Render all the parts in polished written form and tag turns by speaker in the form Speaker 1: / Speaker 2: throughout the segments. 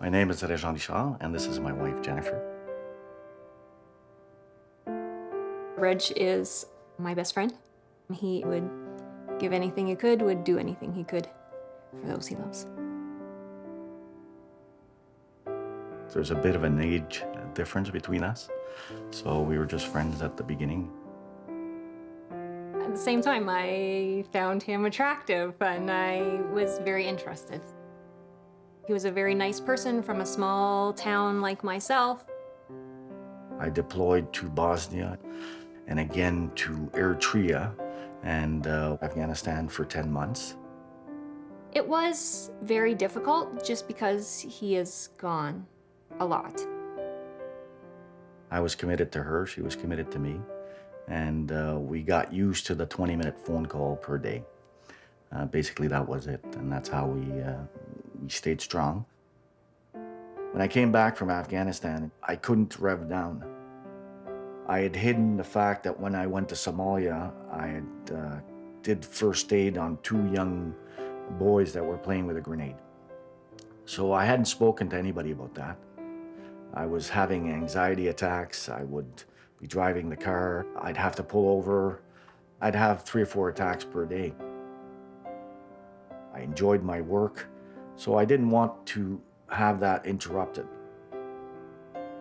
Speaker 1: My name is Réjean and Richard, and this is my wife, Jennifer.
Speaker 2: Reg is my best friend. He would give anything he could, would do anything he could for those he loves.
Speaker 1: There's a bit of an age difference between us, so we were just friends at the beginning.
Speaker 2: At the same time, I found him attractive and I was very interested. He was a very nice person from a small town like myself.
Speaker 1: I deployed to Bosnia and again to Eritrea and Afghanistan for 10 months.
Speaker 2: It was very difficult just because he is gone a lot.
Speaker 1: I was committed to her, she was committed to me, and we got used to the 20-minute phone call per day. Basically, that was it, and that's how we stayed strong. When I came back from Afghanistan, I couldn't rev down. I had hidden the fact that when I went to Somalia, I had did first aid on 2 young boys that were playing with a grenade. So I hadn't spoken to anybody about that. I was having anxiety attacks. I would be driving the car. I'd have to pull over. I'd have 3 or 4 attacks per day. I enjoyed my work, so I didn't want to have that interrupted.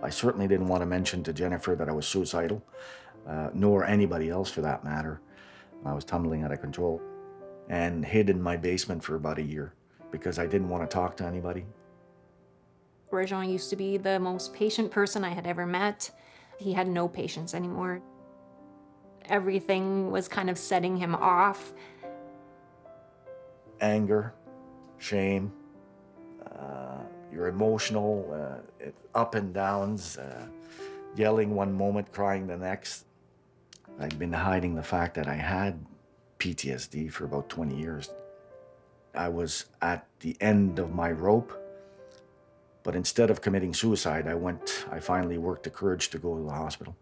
Speaker 1: I certainly didn't want to mention to Jennifer that I was suicidal, nor anybody else for that matter. I was tumbling out of control and hid in my basement for about a year because I didn't want to talk to anybody.
Speaker 2: Réjean used to be the most patient person I had ever met. He had no patience anymore. Everything was kind of setting him off.
Speaker 1: Anger, shame, you're emotional, up and downs, yelling one moment, crying the next. I'd been hiding the fact that I had PTSD for about 20 years. I was at the end of my rope, but instead of committing suicide, I finally worked the courage to go to the hospital.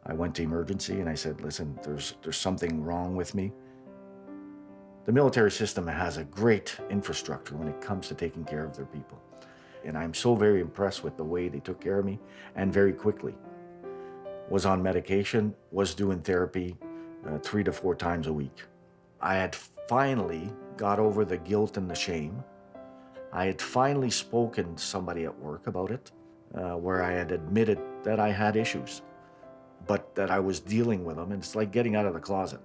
Speaker 1: I went to emergency and I said, listen, there's something wrong with me. The military system has a great infrastructure when it comes to taking care of their people. And I'm so very impressed with the way they took care of me, and very quickly. Was on medication, was doing therapy 3 to 4 times a week. I had finally got over the guilt and the shame. I had finally spoken to somebody at work about it, where I had admitted that I had issues, but that I was dealing with them, and it's like getting out of the closet.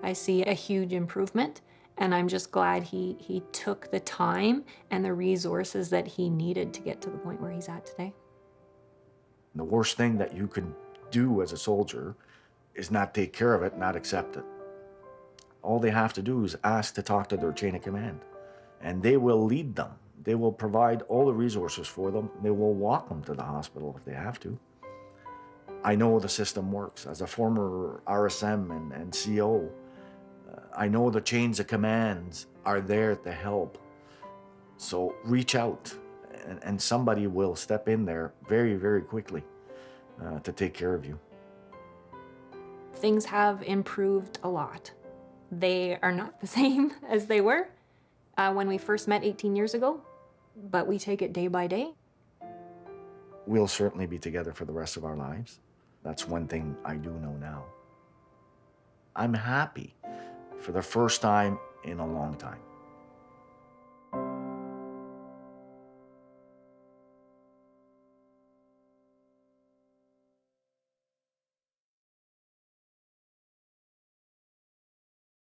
Speaker 2: I see a huge improvement, and I'm just glad he took the time and the resources that he needed to get to the point where he's at today.
Speaker 1: The worst thing that you can do as a soldier is not take care of it, not accept it. All they have to do is ask to talk to their chain of command, and they will lead them. They will provide all the resources for them. They will walk them to the hospital if they have to. I know the system works. As a former RSM and CO, I know the chains of commands are there to help. So reach out, and somebody will step in there very, very quickly to take care of you.
Speaker 2: Things have improved a lot. They are not the same as they were when we first met 18 years ago, but we take it day by day.
Speaker 1: We'll certainly be together for the rest of our lives. That's one thing I do know now. I'm happy for the first time in a long time.